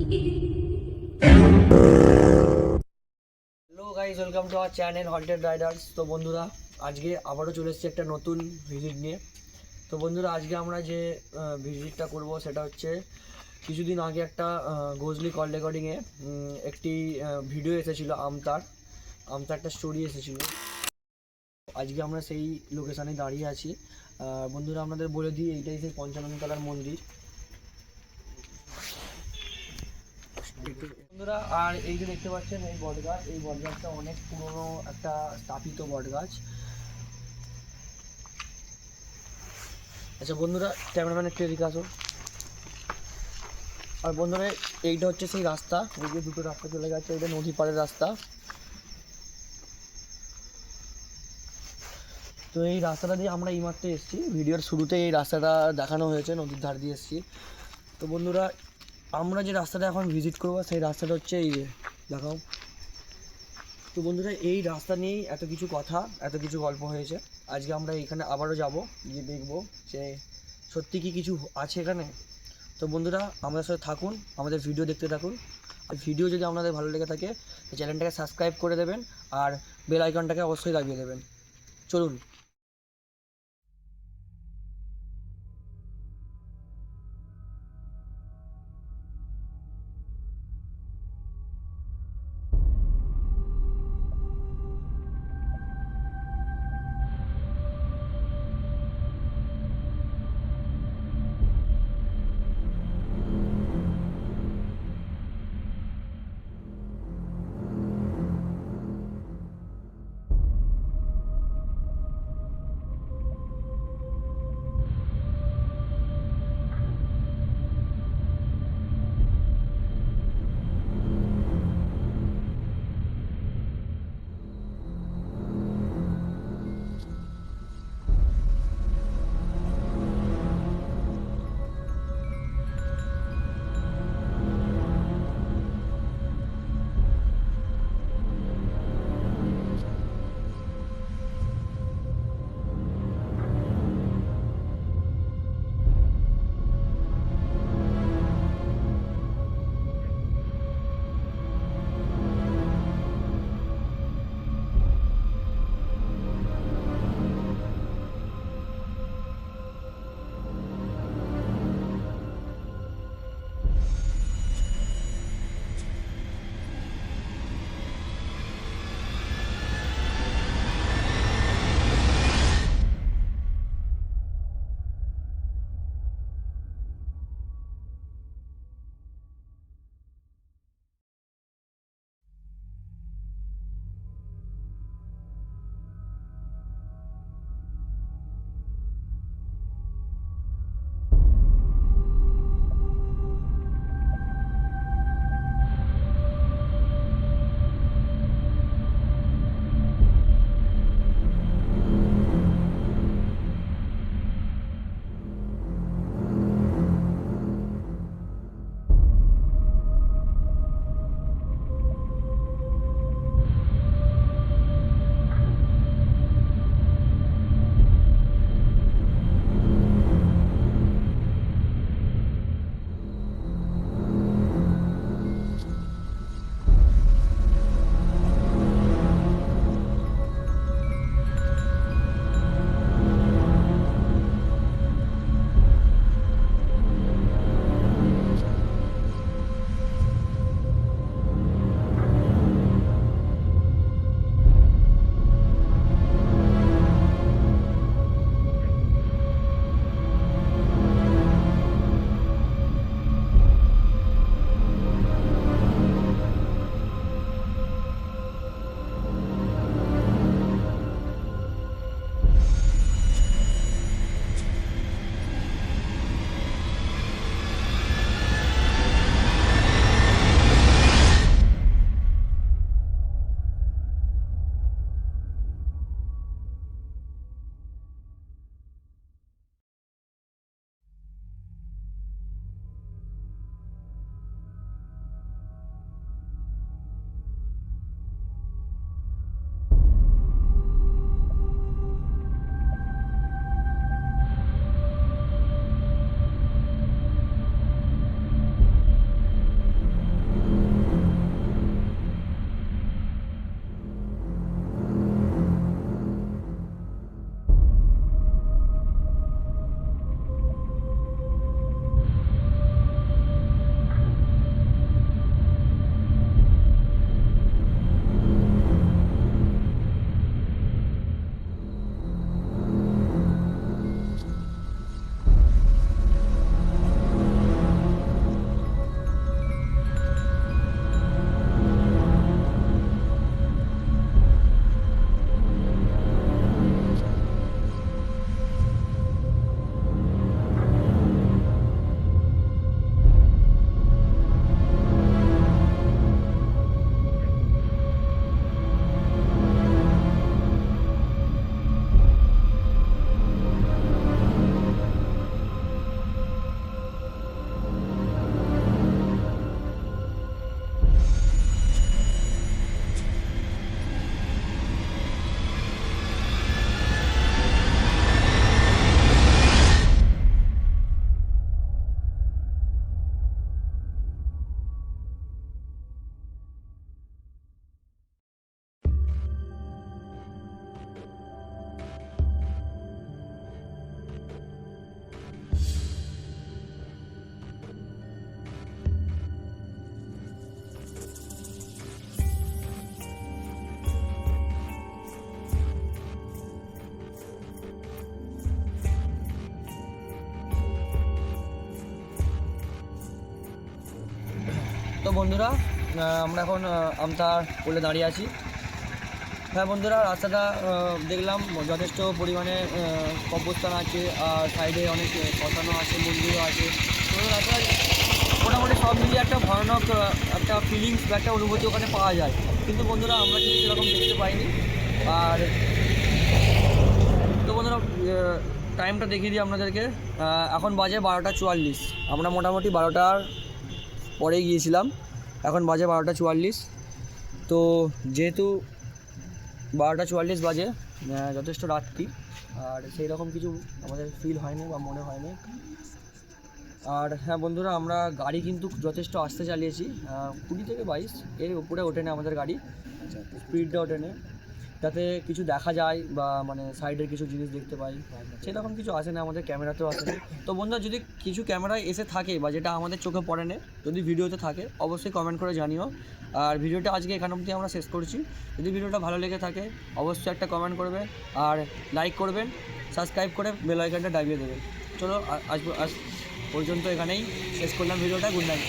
Hello guys, welcome to our channel haunted Riders. তো বন্ধুরা, আজকে আবারও চলে এসেছি একটা নতুন ভিজিট নিয়ে। তো বন্ধুরা, আজকে আমরা যে ভিজিটটা করব সেটা হচ্ছে কিছুদিন আগে একটা গোজলি কল রেকর্ডিংয়ে একটি ভিডিও এসেছিলো, আমতার একটা স্টোরি এসেছিলো। আজকে আমরা সেই লোকেশানে দাঁড়িয়ে আছি। বন্ধুরা, আপনাদের বলে দিই, এইটাই সেই পঞ্চাননতলার মন্দির। বন্ধুরা, আর এই যে দেখতে পাচ্ছেন এই বটগাছ, এই বটগাছটা অনেক পুরনো একটা স্থাপিত বটগাছ। আচ্ছা বন্ধুরা, ক্যামেরাম্যান একটু এদিকে আসো। আর বন্ধুরা, এইটা হচ্ছে সেই রাস্তা, এই যে দুটো রাস্তা চলে গেছে, এটা নদী পাড়ের রাস্তা। তো এই রাস্তাটা দিয়ে আমরা এইমাত্র এসেছি, ভিডিওর শুরুতে এই রাস্তাটা দেখানো হয়েছে, নদীর ধার দিয়ে এসেছি। তো বন্ধুরা, আমরা যে রাস্তাটা এখন ভিজিট করবো সেই রাস্তাটা হচ্ছে এই যে, দেখাও। তো বন্ধুরা, এই রাস্তা নিয়েই এত কিছু কথা, এত কিছু গল্প হয়েছে। আজকে আমরা এখানে আবারও যাব, গিয়ে দেখবো যে সত্যি কি কিছু আছে এখানে। তো বন্ধুরা, আমাদের সাথে থাকুন, আমাদের ভিডিও দেখতে থাকুন। আর ভিডিও যদি আপনাদের ভালো লেগে থাকে, চ্যানেলটাকে সাবস্ক্রাইব করে দেবেন আর বেল আইকনটাকে অবশ্যই দাবিয়ে দেবেন। চলুন। তো বন্ধুরা আমরা এখন আমতার পোলে দাঁড়িয়ে আছি। হ্যাঁ বন্ধুরা, রাস্তাটা দেখলাম যথেষ্ট পরিমাণে কবরস্থান আছে, আর সাইডে অনেক শ্মশানও আছে, মন্দিরও আছে। তো রাস্তা মোটামুটি সব মিলিয়ে একটা ভয়ানক একটা ফিলিংস বা একটা অনুভূতি ওখানে পাওয়া যায়। কিন্তু বন্ধুরা আমরা কিন্তু সেরকম দেখতে পাইনি। আর তো বন্ধুরা টাইমটা দেখিয়ে দিই আপনাদেরকে। এখন বাজে 12:44। আমরা মোটামুটি 12টার পরে গিয়েছিলাম, এখন বাজে 12:44। তো যেহেতু 12:44 বাজে, যথেষ্ট রাত্রি, আর সেই রকম কিছু আমাদের ফিল হয়নি বা মনে হয়নি। আর হ্যাঁ বন্ধুরা, আমরা গাড়ি কিন্তু যথেষ্ট আস্তে চালিয়েছি, 20 থেকে 22 এর উপরে ওঠেনি আমাদের গাড়ি, স্পিডটা ওঠেনি, যাতে কিছু দেখা যায় বা মানে সাইডের কিছু জিনিস দেখতে পাই, সেরকম কিছু আসে না, আমাদের ক্যামেরাতেও আসে না। তো বন্ধুরা, যদি কিছু ক্যামেরায় এসে থাকে বা যেটা আমাদের চোখে পড়ে না, যদি ভিডিওতে থাকে অবশ্যই কমেন্ট করে জানিও। আর ভিডিওটা আজকে এখান অবধি আমরা শেষ করছি। যদি ভিডিওটা ভালো লেগে থাকে অবশ্যই একটা কমেন্ট করবে, আর লাইক করবেন, সাবস্ক্রাইব করে বেল আইকনটা দাবিয়ে দেবেন। চলো আজ পর্যন্ত এখানেই শেষ করলাম ভিডিওটা। Good night.